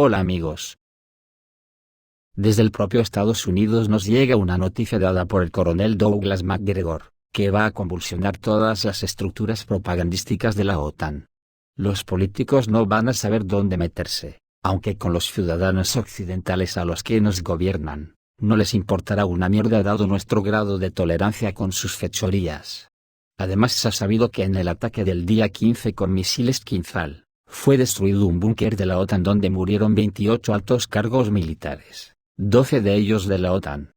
Hola amigos. Desde el propio Estados Unidos nos llega una noticia dada por el coronel Douglas McGregor, que va a convulsionar todas las estructuras propagandísticas de la OTAN. Los políticos no van a saber dónde meterse, aunque con los ciudadanos occidentales a los que nos gobiernan, no les importará una mierda dado nuestro grado de tolerancia con sus fechorías. Además se ha sabido que en el ataque del día 15 con misiles Kinzhal, fue destruido un búnker de la OTAN donde murieron 28 altos cargos militares, 12 de ellos de la OTAN.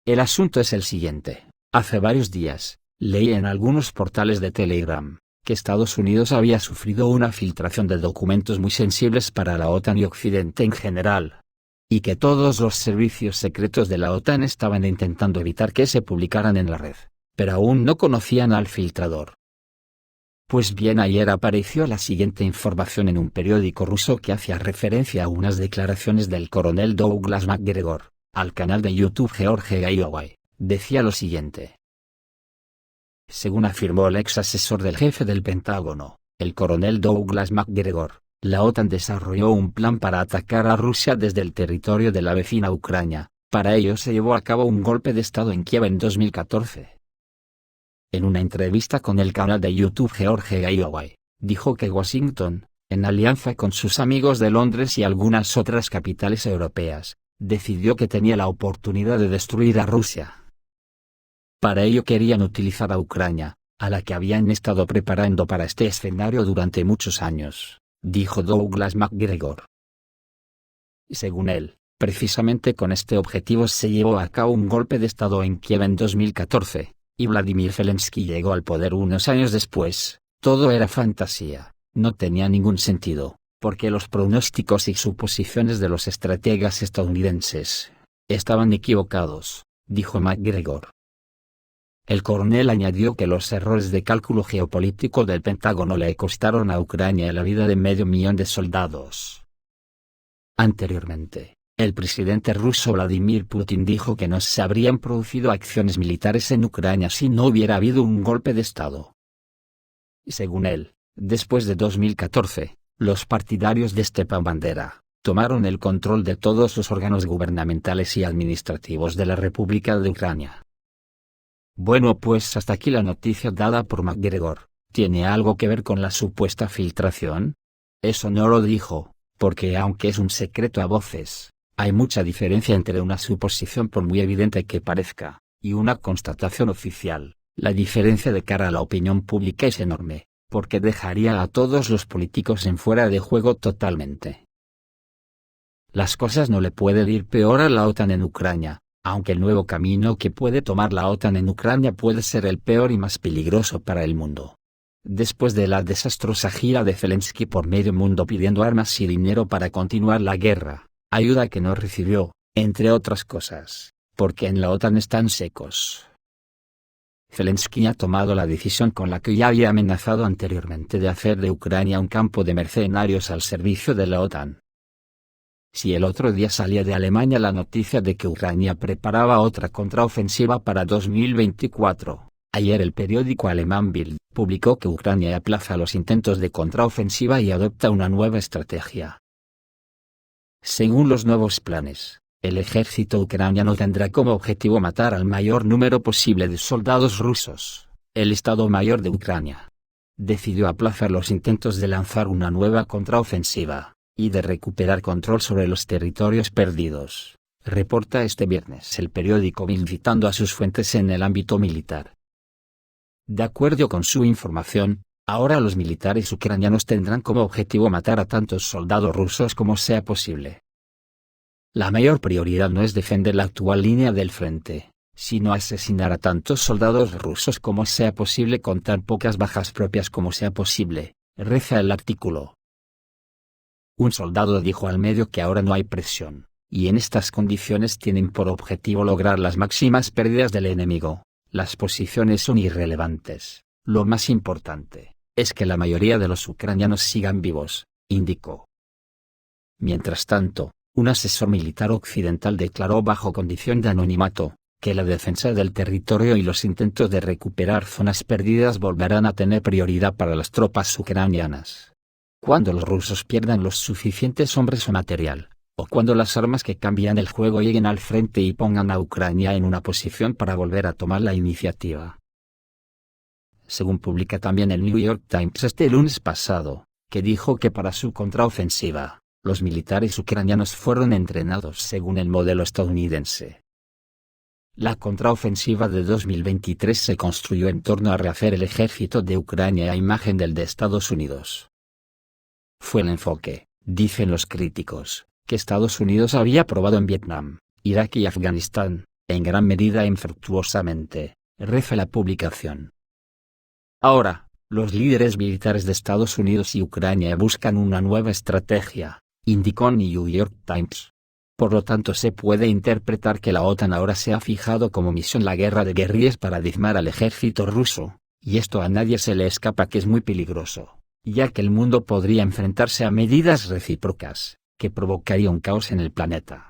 El asunto es el siguiente. Hace varios días, leí en algunos portales de Telegram, que Estados Unidos había sufrido una filtración de documentos muy sensibles para la OTAN y Occidente en general, y que todos los servicios secretos de la OTAN estaban intentando evitar que se publicaran en la red, pero aún no conocían al filtrador. Pues bien, ayer apareció la siguiente información en un periódico ruso que hacía referencia a unas declaraciones del coronel Douglas McGregor, al canal de YouTube George Gaioway. Decía lo siguiente. Según afirmó el ex asesor del jefe del Pentágono, el coronel Douglas McGregor, la OTAN desarrolló un plan para atacar a Rusia desde el territorio de la vecina Ucrania. Para ello se llevó a cabo un golpe de Estado en Kiev en 2014. En una entrevista con el canal de YouTube George Gaioway, dijo que Washington, en alianza con sus amigos de Londres y algunas otras capitales europeas, decidió que tenía la oportunidad de destruir a Rusia. Para ello querían utilizar a Ucrania, a la que habían estado preparando para este escenario durante muchos años, dijo Douglas McGregor. Según él, precisamente con este objetivo se llevó a cabo un golpe de Estado en Kiev en 2014, y Vladimir Zelensky llegó al poder unos años después. Todo era fantasía, no tenía ningún sentido, porque los pronósticos y suposiciones de los estrategas estadounidenses estaban equivocados, dijo McGregor. El coronel añadió que los errores de cálculo geopolítico del Pentágono le costaron a Ucrania la vida de 500.000 de soldados. Anteriormente, el presidente ruso Vladimir Putin dijo que no se habrían producido acciones militares en Ucrania si no hubiera habido un golpe de Estado. Según él, después de 2014, los partidarios de Stepan Bandera tomaron el control de todos los órganos gubernamentales y administrativos de la República de Ucrania. Bueno, pues hasta aquí la noticia dada por McGregor. ¿Tiene algo que ver con la supuesta filtración? Eso no lo dijo, porque aunque es un secreto a voces, hay mucha diferencia entre una suposición por muy evidente que parezca, y una constatación oficial. La diferencia de cara a la opinión pública es enorme, porque dejaría a todos los políticos en fuera de juego totalmente. Las cosas no le pueden ir peor a la OTAN en Ucrania, aunque el nuevo camino que puede tomar la OTAN en Ucrania puede ser el peor y más peligroso para el mundo. Después de la desastrosa gira de Zelensky por medio mundo pidiendo armas y dinero para continuar la guerra, ayuda que no recibió, entre otras cosas, porque en la OTAN están secos. Zelensky ha tomado la decisión con la que ya había amenazado anteriormente de hacer de Ucrania un campo de mercenarios al servicio de la OTAN. Si el otro día salía de Alemania la noticia de que Ucrania preparaba otra contraofensiva para 2024, ayer el periódico alemán Bild publicó que Ucrania aplaza los intentos de contraofensiva y adopta una nueva estrategia. Según los nuevos planes, el ejército ucraniano tendrá como objetivo matar al mayor número posible de soldados rusos. El Estado Mayor de Ucrania decidió aplazar los intentos de lanzar una nueva contraofensiva y de recuperar control sobre los territorios perdidos, reporta este viernes el periódico Bild citando a sus fuentes en el ámbito militar. De acuerdo con su información, ahora los militares ucranianos tendrán como objetivo matar a tantos soldados rusos como sea posible. La mayor prioridad no es defender la actual línea del frente, sino asesinar a tantos soldados rusos como sea posible con tan pocas bajas propias como sea posible, reza el artículo. Un soldado dijo al medio que ahora no hay presión, y en estas condiciones tienen por objetivo lograr las máximas pérdidas del enemigo. Las posiciones son irrelevantes, lo más importante es que la mayoría de los ucranianos sigan vivos, indicó. Mientras tanto, un asesor militar occidental declaró bajo condición de anonimato, que la defensa del territorio y los intentos de recuperar zonas perdidas volverán a tener prioridad para las tropas ucranianas. Cuando los rusos pierdan los suficientes hombres o material, o cuando las armas que cambian el juego lleguen al frente y pongan a Ucrania en una posición para volver a tomar la iniciativa. Según publica también el New York Times este lunes pasado, que dijo que para su contraofensiva, los militares ucranianos fueron entrenados según el modelo estadounidense. La contraofensiva de 2023 se construyó en torno a rehacer el ejército de Ucrania a imagen del de Estados Unidos. Fue el enfoque, dicen los críticos, que Estados Unidos había probado en Vietnam, Irak y Afganistán, en gran medida infructuosamente, reza la publicación. Ahora, los líderes militares de Estados Unidos y Ucrania buscan una nueva estrategia, indicó New York Times. Por lo tanto se puede interpretar que la OTAN ahora se ha fijado como misión la guerra de guerrillas para diezmar al ejército ruso, y esto a nadie se le escapa que es muy peligroso, ya que el mundo podría enfrentarse a medidas recíprocas, que provocaría un caos en el planeta.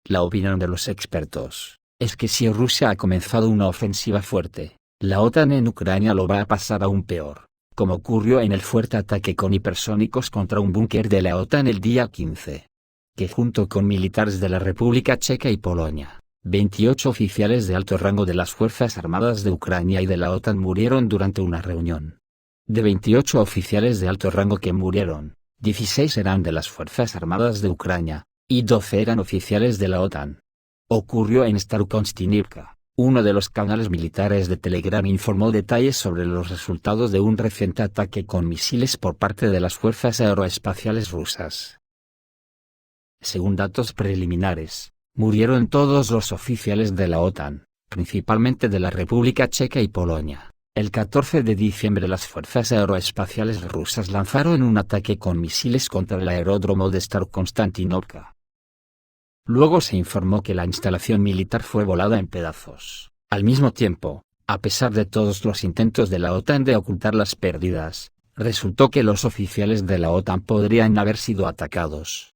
La opinión de los expertos es que si Rusia ha comenzado una ofensiva fuerte, la OTAN en Ucrania lo va a pasar aún peor, como ocurrió en el fuerte ataque con hipersónicos contra un búnker de la OTAN el día 15. Que junto con militares de la República Checa y Polonia, 28 oficiales de alto rango de las Fuerzas Armadas de Ucrania y de la OTAN murieron durante una reunión. De 28 oficiales de alto rango que murieron, 16 eran de las Fuerzas Armadas de Ucrania, y 12 eran oficiales de la OTAN. Ocurrió en Starokonstinivka. Uno de los canales militares de Telegram informó detalles sobre los resultados de un reciente ataque con misiles por parte de las fuerzas aeroespaciales rusas. Según datos preliminares, murieron todos los oficiales de la OTAN, principalmente de la República Checa y Polonia. El 14 de diciembre las fuerzas aeroespaciales rusas lanzaron un ataque con misiles contra el aeródromo de Starokonstinivka. Luego se informó que la instalación militar fue volada en pedazos. Al mismo tiempo, a pesar de todos los intentos de la OTAN de ocultar las pérdidas, resultó que los oficiales de la OTAN podrían haber sido atacados.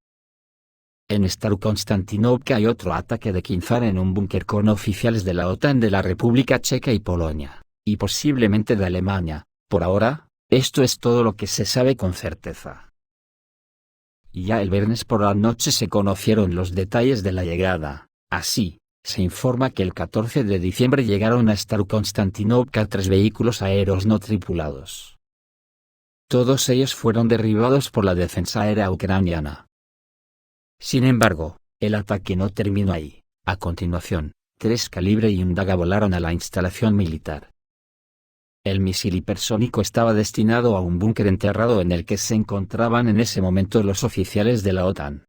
En Starokonstinivka hay otro ataque de Kinzhar en un búnker con oficiales de la OTAN de la República Checa y Polonia, y posiblemente de Alemania. Por ahora, esto es todo lo que se sabe con certeza. Ya el viernes por la noche se conocieron los detalles de la llegada. Así, se informa que el 14 de diciembre llegaron a Starokonstinivka 3 vehículos aéreos no tripulados. Todos ellos fueron derribados por la defensa aérea ucraniana. Sin embargo, el ataque no terminó ahí. A continuación, 3 Calibre y un Daga volaron a la instalación militar. El misil hipersónico estaba destinado a un búnker enterrado en el que se encontraban en ese momento los oficiales de la OTAN.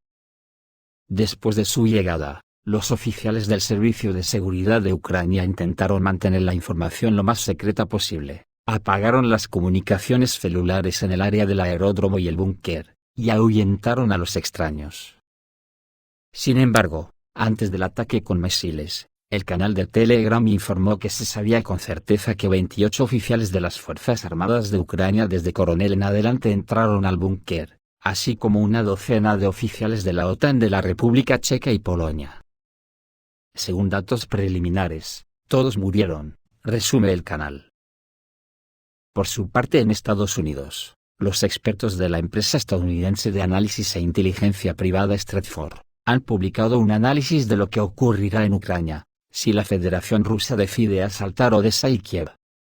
Después de su llegada, los oficiales del Servicio de Seguridad de Ucrania intentaron mantener la información lo más secreta posible, apagaron las comunicaciones celulares en el área del aeródromo y el búnker, y ahuyentaron a los extraños. Sin embargo, antes del ataque con misiles, el canal de Telegram informó que se sabía con certeza que 28 oficiales de las Fuerzas Armadas de Ucrania desde coronel en adelante entraron al búnker, así como una docena de oficiales de la OTAN de la República Checa y Polonia. Según datos preliminares, todos murieron, resume el canal. Por su parte en Estados Unidos, los expertos de la empresa estadounidense de análisis e inteligencia privada Stratfor han publicado un análisis de lo que ocurrirá en Ucrania, si la Federación Rusa decide asaltar Odessa y Kiev.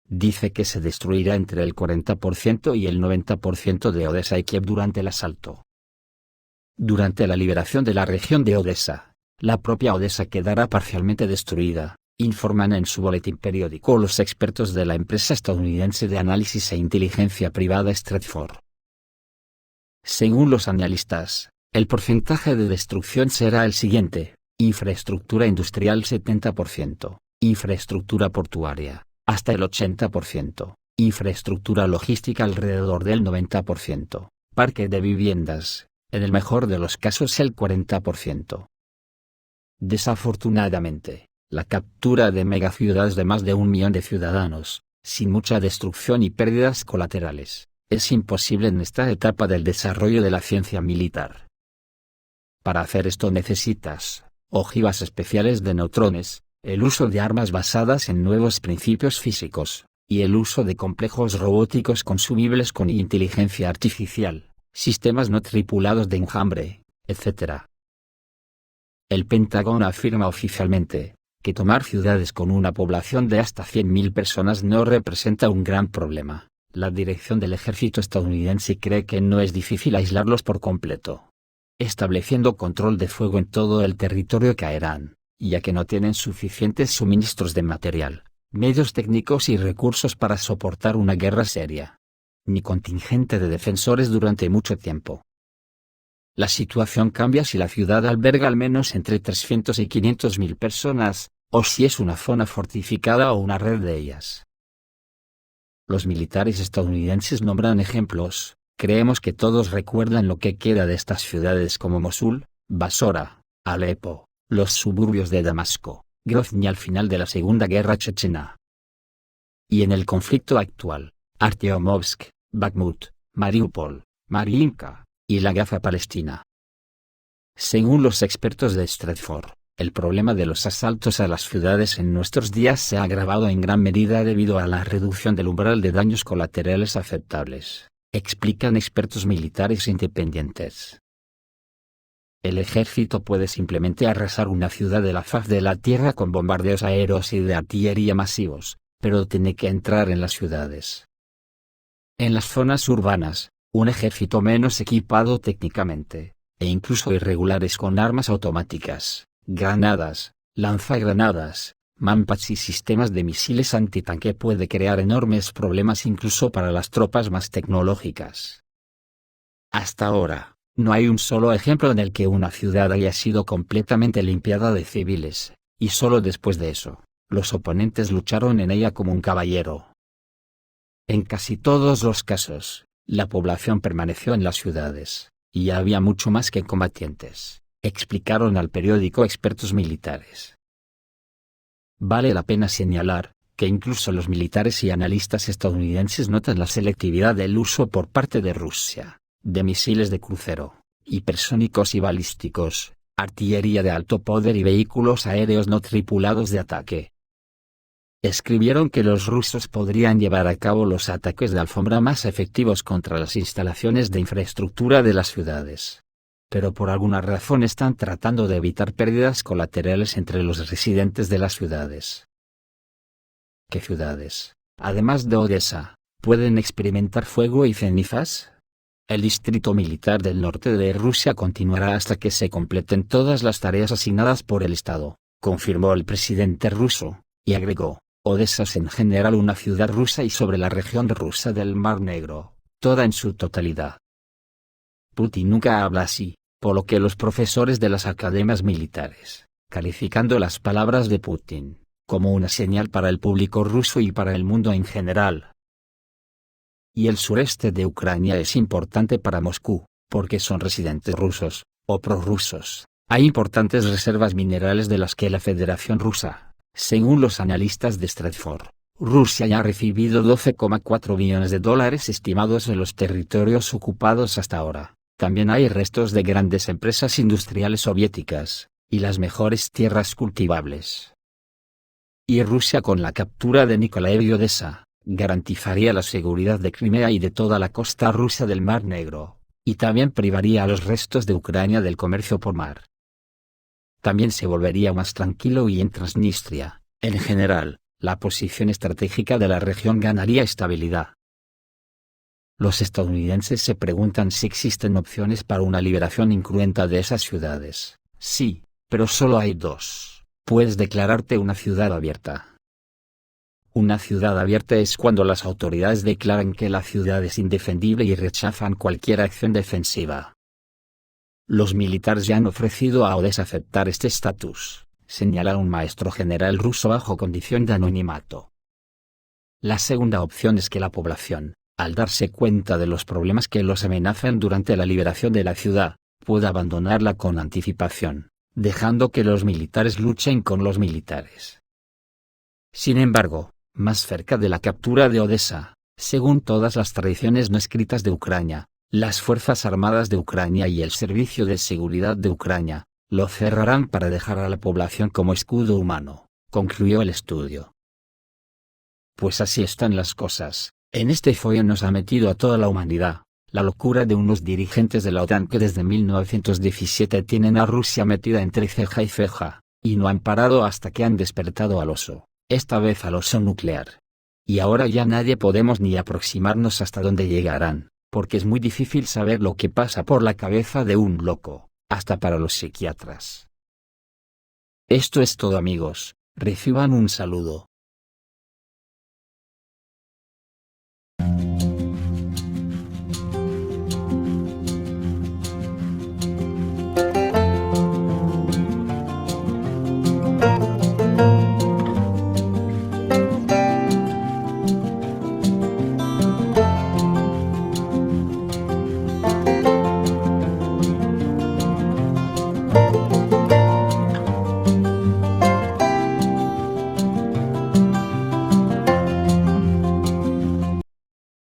Dice que se destruirá entre el 40% y el 90% de Odessa y Kiev durante el asalto. Durante la liberación de la región de Odessa, la propia Odessa quedará parcialmente destruida, informan en su boletín periódico los expertos de la empresa estadounidense de análisis e inteligencia privada Stratfor. Según los analistas, el porcentaje de destrucción será el siguiente: infraestructura industrial 70%, infraestructura portuaria, hasta el 80%, infraestructura logística alrededor del 90%, parque de viviendas, en el mejor de los casos el 40%. Desafortunadamente, la captura de megaciudades de más de 1 millón de ciudadanos, sin mucha destrucción y pérdidas colaterales, es imposible en esta etapa del desarrollo de la ciencia militar. Para hacer esto necesitas ojivas especiales de neutrones, el uso de armas basadas en nuevos principios físicos, y el uso de complejos robóticos consumibles con inteligencia artificial, sistemas no tripulados de enjambre, etc. El Pentágono afirma oficialmente que tomar ciudades con una población de hasta 100.000 personas no representa un gran problema. La dirección del ejército estadounidense cree que no es difícil aislarlos por completo, estableciendo control de fuego en todo el territorio caerán, ya que no tienen suficientes suministros de material, medios técnicos y recursos para soportar una guerra seria, ni contingente de defensores durante mucho tiempo. La situación cambia si la ciudad alberga al menos entre 300 y 500.000 personas, o si es una zona fortificada o una red de ellas. Los militares estadounidenses nombran ejemplos. Creemos que todos recuerdan lo que queda de estas ciudades como Mosul, Basora, Alepo, los suburbios de Damasco, Grozny al final de la Segunda Guerra Chechena. Y en el conflicto actual, Artyomovsk, Bakhmut, Mariupol, Mariinka, y la Gaza palestina. Según los expertos de Stratford, el problema de los asaltos a las ciudades en nuestros días se ha agravado en gran medida debido a la reducción del umbral de daños colaterales aceptables, explican expertos militares independientes. El ejército puede simplemente arrasar una ciudad de la faz de la tierra con bombardeos aéreos y de artillería masivos, pero tiene que entrar en las ciudades. En las zonas urbanas, un ejército menos equipado técnicamente, e incluso irregulares con armas automáticas, granadas, lanzagranadas, mampads y sistemas de misiles antitanque puede crear enormes problemas incluso para las tropas más tecnológicas. Hasta ahora, no hay un solo ejemplo en el que una ciudad haya sido completamente limpiada de civiles, y solo después de eso, los oponentes lucharon en ella como un caballero. En casi todos los casos, la población permaneció en las ciudades, y había mucho más que combatientes, explicaron al periódico expertos militares. Vale la pena señalar que incluso los militares y analistas estadounidenses notan la selectividad del uso por parte de Rusia, de misiles de crucero, hipersónicos y balísticos, artillería de alto poder y vehículos aéreos no tripulados de ataque. Escribieron que los rusos podrían llevar a cabo los ataques de alfombra más efectivos contra las instalaciones de infraestructura de las ciudades. Pero por alguna razón están tratando de evitar pérdidas colaterales entre los residentes de las ciudades. ¿Qué ciudades, además de Odessa, pueden experimentar fuego y cenizas? El distrito militar del norte de Rusia continuará hasta que se completen todas las tareas asignadas por el Estado, confirmó el presidente ruso, y agregó: Odessa es en general una ciudad rusa y sobre la región rusa del Mar Negro, toda en su totalidad. Putin nunca habla así, por lo que los profesores de las academias militares, calificando las palabras de Putin como una señal para el público ruso y para el mundo en general. Y el sureste de Ucrania es importante para Moscú, porque son residentes rusos, o prorrusos. Hay importantes reservas minerales de las que la Federación Rusa, según los analistas de Stratford, Rusia ya ha recibido $12,4 billones estimados en los territorios ocupados hasta ahora. También hay restos de grandes empresas industriales soviéticas, y las mejores tierras cultivables. Y Rusia con la captura de Nikolaev y Odessa, garantizaría la seguridad de Crimea y de toda la costa rusa del Mar Negro, y también privaría a los restos de Ucrania del comercio por mar. También se volvería más tranquilo y en Transnistria, en general, la posición estratégica de la región ganaría estabilidad. Los estadounidenses se preguntan si existen opciones para una liberación incruenta de esas ciudades. Sí, pero solo hay dos. Puedes declararte una ciudad abierta. Una ciudad abierta es cuando las autoridades declaran que la ciudad es indefendible y rechazan cualquier acción defensiva. Los militares ya han ofrecido a Odessa aceptar este estatus, señala un maestro general ruso bajo condición de anonimato. La segunda opción es que la población, al darse cuenta de los problemas que los amenazan durante la liberación de la ciudad, pueda abandonarla con anticipación, dejando que los militares luchen con los militares. Sin embargo, más cerca de la captura de Odessa, según todas las tradiciones no escritas de Ucrania, las Fuerzas Armadas de Ucrania y el Servicio de Seguridad de Ucrania, lo cerrarán para dejar a la población como escudo humano, concluyó el estudio. Pues así están las cosas. En este follón nos ha metido a toda la humanidad, la locura de unos dirigentes de la OTAN que desde 1917 tienen a Rusia metida entre ceja y ceja, y no han parado hasta que han despertado al oso, esta vez al oso nuclear. Y ahora ya nadie podemos ni aproximarnos hasta donde llegarán, porque es muy difícil saber lo que pasa por la cabeza de un loco, hasta para los psiquiatras. Esto es todo amigos, reciban un saludo.